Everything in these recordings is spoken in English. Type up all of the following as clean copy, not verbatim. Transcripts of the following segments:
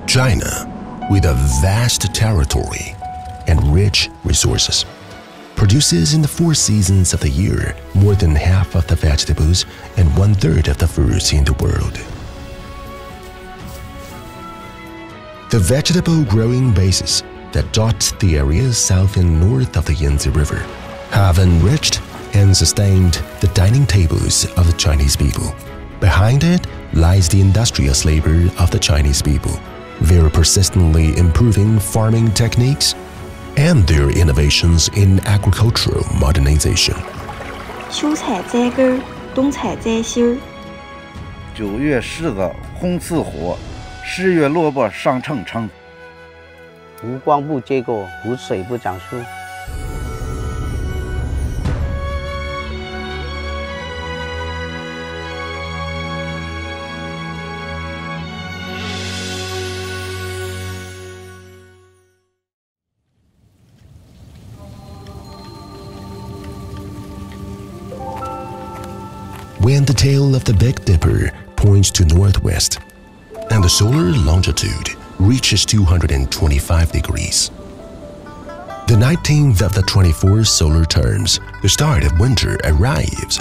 China, with a vast territory and rich resources, produces in the 4 seasons of the year more than half of the vegetables and 1/3 of the fruits in the world. The vegetable growing bases that dot the areas south and north of the Yangtze River have enriched and sustained the dining tables of the Chinese people. Behind it lies the industrious labor of the Chinese people, their persistently improving farming techniques, and their innovations in agricultural modernization. 蔬菜摘根，冬菜摘心儿。9月柿子红似火，10月萝卜上秤称。无光不结果，无水不长树。When the tail of the Big Dipper points to northwest, and the solar longitude reaches 225 degrees. The 19th of the 24 solar terms, the start of winter arrives.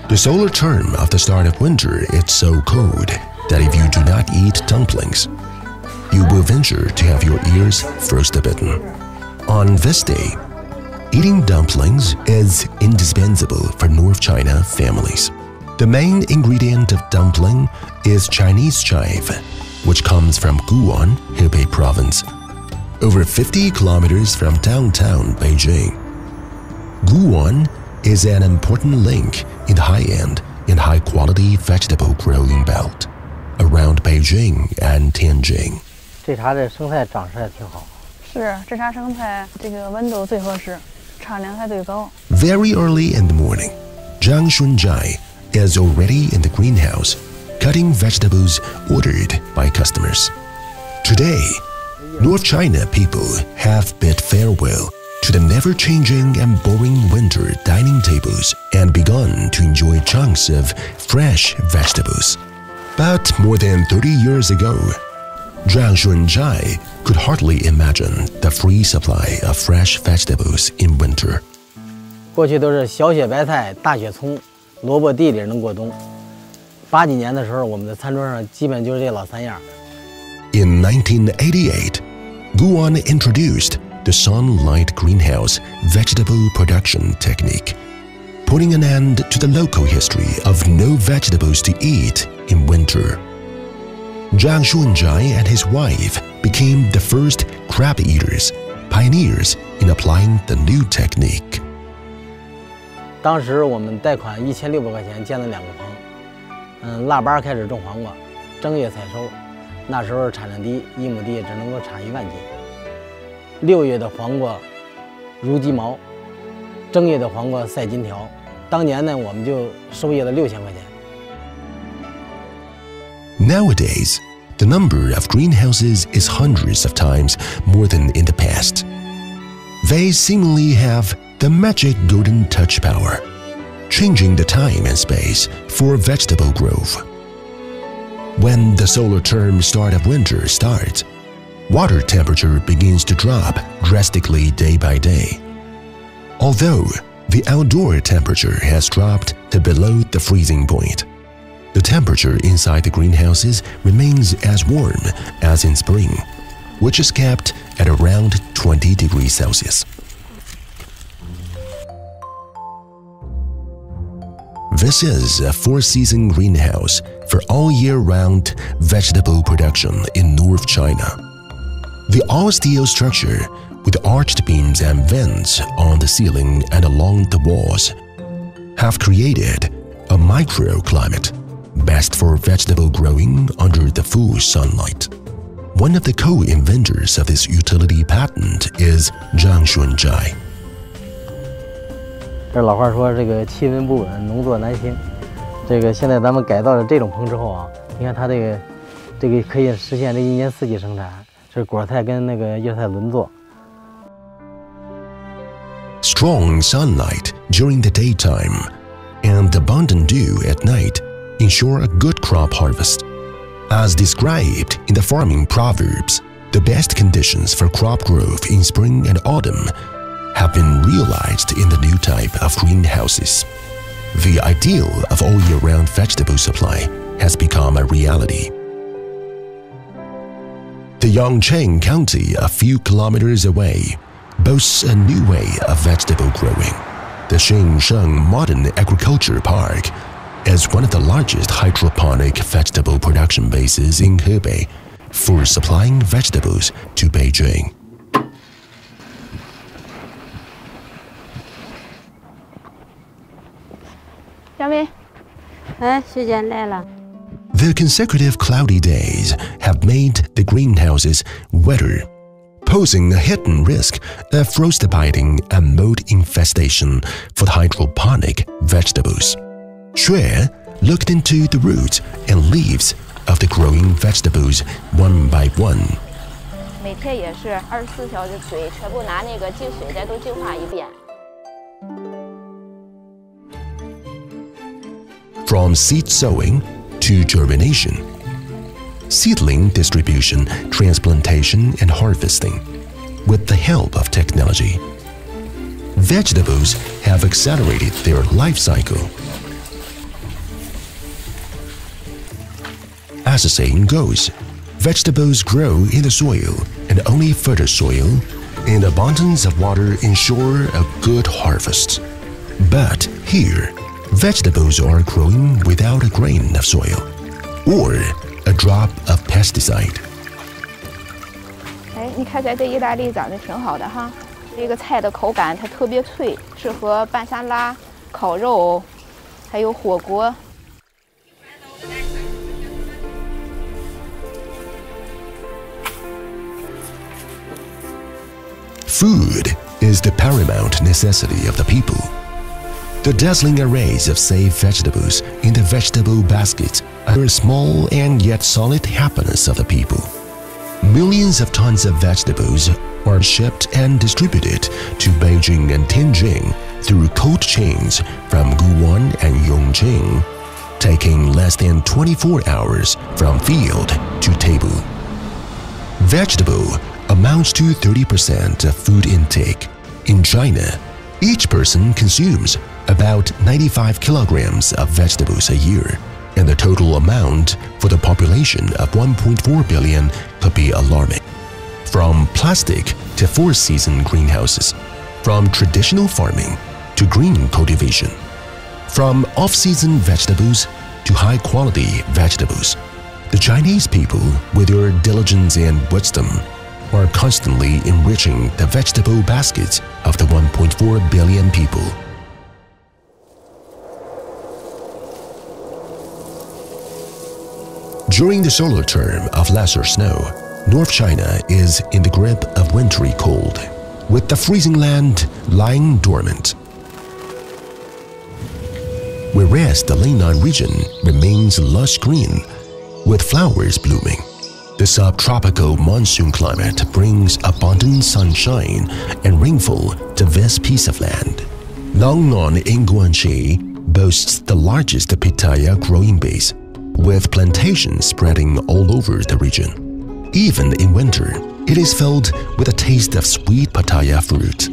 The solar term of the start of winter is so cold that if you do not eat dumplings, you will venture to have your ears frostbitten. On this day, eating dumplings is indispensable for North China families. The main ingredient of dumpling is Chinese chive, which comes from Guan, Hebei province, over 50 kilometers from downtown Beijing. Guan is an important link in the high-end and high-quality vegetable growing belt around Beijing and Tianjin. 这茬的生菜长势还挺好。是，这茬生菜这个温度最合适，产量还最高。Very early in the morning, Zhang Shunzhai is already in the greenhouse, cutting vegetables ordered by customers. Today, North China people have bid farewell to the never-changing and boring winter dining tables and begun to enjoy chunks of fresh vegetables. But more than 30 years ago, Zhang Shunzhai could hardly imagine the free supply of fresh vegetables in winter. 过去都是小雪白菜、大雪葱、萝卜地里能过冬。80几年的时候，我们的餐桌上基本就是这老3样。In 1988, Guan introduced the sunlight greenhouse vegetable production technique, putting an end to the local history of no vegetables to eat in winter. Zhang Shunzhai and his wife became the first crab eaters, pioneers in applying the new technique. 当时我们贷款1600块钱建了2个棚，腊八开始种黄瓜，正月采收，那时候产量低，1亩地只能够产1万斤。6月的黄瓜如鸡毛，正月的黄瓜赛金条。当年呢，我们就收益了6000块钱。Nowadays, the number of greenhouses is hundreds of times more than in the past. They seemingly have the magic golden touch power, changing the time and space for vegetable growth. When the solar term start of winter starts, water temperature begins to drop drastically day by day. Although the outdoor temperature has dropped to below the freezing point, the temperature inside the greenhouses remains as warm as in spring, which is kept at around 20 degrees Celsius. This is a 4-season greenhouse for all year-round vegetable production in North China. The all-steel structure with arched beams and vents on the ceiling and along the walls have created a microclimate best for vegetable growing under the full sunlight. One of the co-inventors of this utility patent is Zhang Shunzhai. 这老话说，这个气温不稳，农作难行。这个现在咱们改造了这种棚之后啊，你看它这个可以实现这1年4季生产，这果菜跟那个叶菜轮作。Strong sunlight during the daytime and abundant dew at night ensure a good crop harvest. As described in the farming Proverbs, the best conditions for crop growth in spring and autumn have been realized in the new type of greenhouses. The ideal of all year-round vegetable supply has become a reality. The Yangtze County, a few kilometers away, boasts a new way of vegetable growing. The Shengsheng Modern Agriculture Park is one of the largest hydroponic vegetable production bases in Hebei for supplying vegetables to Beijing. The consecutive cloudy days have made the greenhouses wetter, posing a hidden risk of frostbiting and mold infestation for the hydroponic vegetables. Xue looked into the roots and leaves of the growing vegetables one by one. 每天也是24小时水，全部拿那个净水再都净化一遍。 From seed sowing to germination, seedling distribution, transplantation, and harvesting, with the help of technology, vegetables have accelerated their life cycle. As the saying goes, vegetables grow in the soil, and only fertile soil and abundance of water ensure a good harvest. But here, vegetables are growing without a grain of soil or a drop of pesticide. 哎，你看起来这意大利长得挺好的哈，这个菜的口感它特别脆，适合拌沙拉、烤肉，还有火锅。 Food is the paramount necessity of the people. The dazzling arrays of safe vegetables in the vegetable baskets are a small and yet solid happiness of the people. Millions of tons of vegetables are shipped and distributed to Beijing and Tianjin through cold chains from Guwan and Yongqing, taking less than 24 hours from field to table. Vegetable amounts to 30% of food intake. In China, each person consumes about 95 kilograms of vegetables a year, and the total amount for the population of 1.4 billion could be alarming. From plastic to four-season greenhouses, from traditional farming to green cultivation, from off-season vegetables to high-quality vegetables, the Chinese people, with their diligence and wisdom, are constantly enriching the vegetable baskets of the 1.4 billion people. During the solar term of lesser snow, North China is in the grip of wintry cold, with the freezing land lying dormant. Whereas the Lingnan region remains lush green, with flowers blooming. The subtropical monsoon climate brings abundant sunshine and rainfall to this piece of land. Longnan in Guangxi boasts the largest pitaya growing base, with plantations spreading all over the region. Even in winter, it is filled with a taste of sweet pitaya fruit.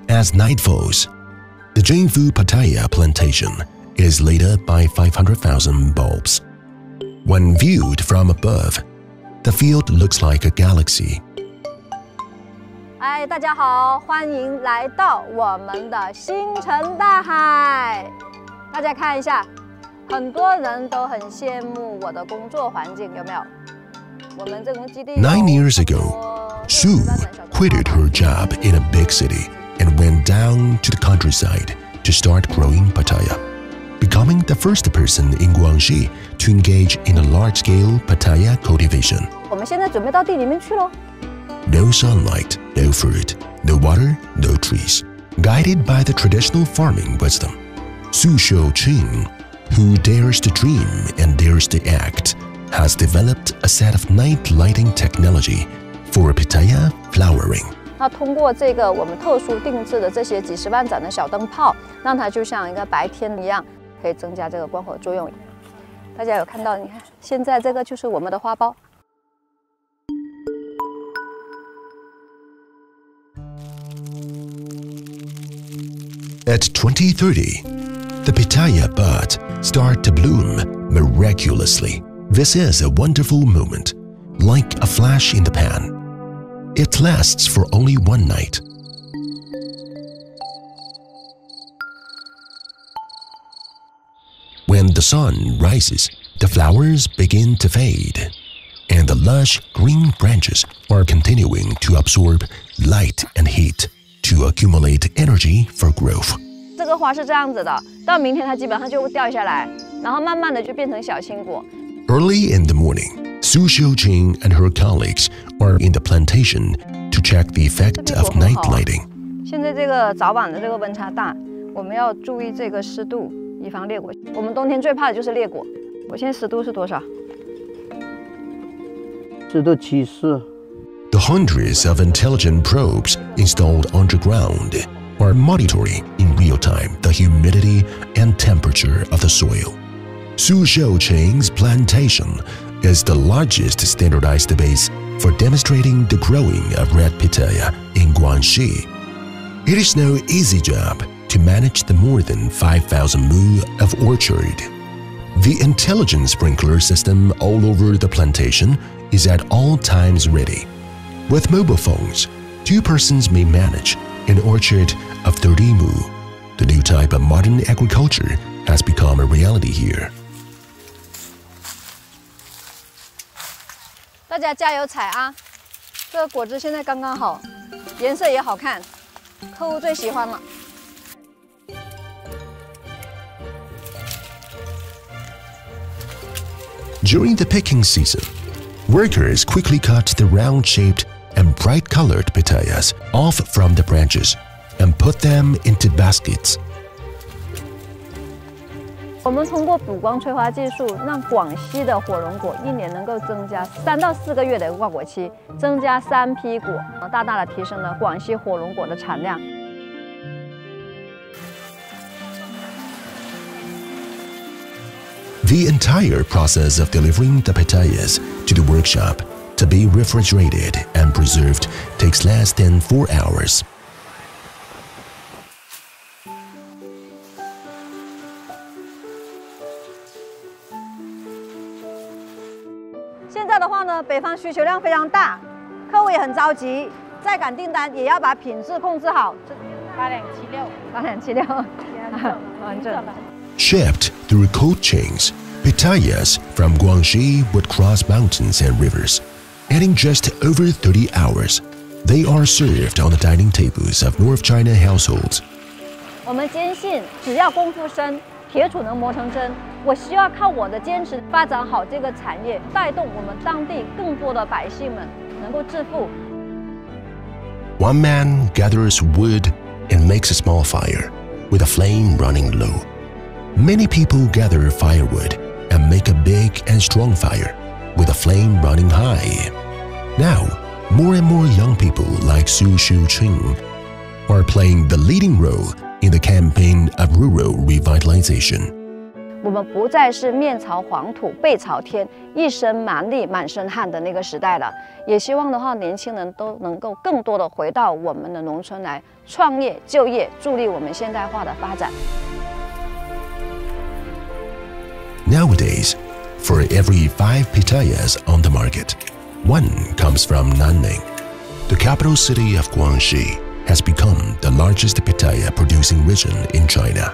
As night falls, the Jingfu Pattaya plantation is lit up by 500,000 bulbs. When viewed from above, the field looks like a galaxy. 哎，大家好，欢迎来到我们的星辰大海。大家看一下，很多人都很羡慕我的工作环境，有没有？我们这种基地。9 years ago, Sue quitted her job in a big city and went down to the countryside to start growing pitaya, becoming the first person in Guangxi to engage in a large-scale pitaya cultivation. 我们现在准备到地里面去喽。No sunlight, no fruit, no water, no trees. Guided by the traditional farming wisdom, Su Shouqing, who dares to dream and dares to act, has developed a set of night lighting technology for pitaya flowering. 那通过这个我们特殊定制的这些几十万盏的小灯泡，让它就像一个白天一样，可以增加这个光合作用。大家有看到？你看，现在这个就是我们的花苞。 At 2030, the pitaya bud start to bloom miraculously. This is a wonderful moment, like a flash in the pan. It lasts for only one night. When the sun rises, the flowers begin to fade, and the lush green branches are continuing to absorb light and heat to accumulate energy for growth. 这个花是这样子的，到明天它基本上就会掉下来，然后慢慢的就变成小青果。 Early in the morning, Su Xiuqing and her colleagues are in the plantation to check the effect of night lighting. 现在这个早晚的这个温差大，我们要注意这个湿度，以防裂果。我们冬天最怕的就是裂果。我现在湿度是多少？湿度74。 The hundreds of intelligent probes installed underground are monitoring in real time the humidity and temperature of the soil. Su Xiuqing's plantation is the largest standardized base for demonstrating the growing of red pitaya in Guangxi. It is no easy job to manage the more than 5,000 mu of orchard. The intelligent sprinkler system all over the plantation is at all times ready. With mobile phones, 2 persons may manage an orchard of 30 mu. The new type of modern agriculture has become a reality here. 大家加油采啊！这个果子现在刚刚好，颜色也好看，客户最喜欢了。 During the picking season, workers quickly cut the round-shaped and bright-colored pitayas off from the branches and put them into baskets. 我们通过补光催花技术，让广西的火龙果一年能够增加3到4个月的挂果期，增加3批果，大大的提升了广西火龙果的产量。 The entire process of delivering the pitayas to the workshop to be refrigerated and preserved takes less than 4 hours. 现在的话呢，北方需求量非常大，客户也很着急，再赶订单也要把品质控制好。8276，8276，完整。 Shipped through cold chains, pitayas from Guangxi would cross mountains and rivers, and in just over 30 hours, they are served on the dining tables of North China households. 我们坚信，只要功夫深，铁杵能磨成针。我需要靠我的坚持，发展好这个产业，带动我们当地更多的百姓们能够致富。One man gathers wood and makes a small fire, with a flame running low. Many people gather firewood and make a big and strong fire, with a flame running high. Now, more and more young people like Su Xiuqing are playing the leading role in the campaign of rural revitalization. 我们不再是面朝黄土背朝天，一身蛮力满身汗的那个时代了。也希望的话，年轻人都能够更多的回到我们的农村来创业就业，助力我们现代化的发展。 Nowadays, for every 5 pitayas on the market, 1 comes from Nanning. The capital city of Guangxi has become the largest pitaya producing region in China.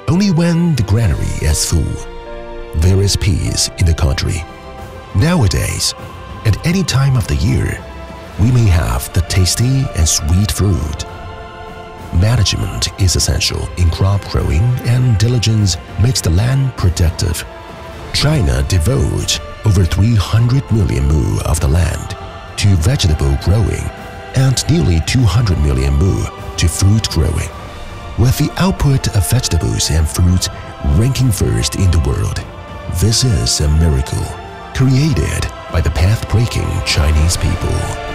Only when the granary is full, there is peace in the country. Nowadays, at any time of the year, we may have the tasty and sweet fruit. Management is essential in crop growing, and diligence makes the land productive. China devotes over 300 million mu of the land to vegetable growing and nearly 200 million mu to fruit growing, with the output of vegetables and fruit ranking first in the world. This is a miracle created by the path-breaking Chinese people.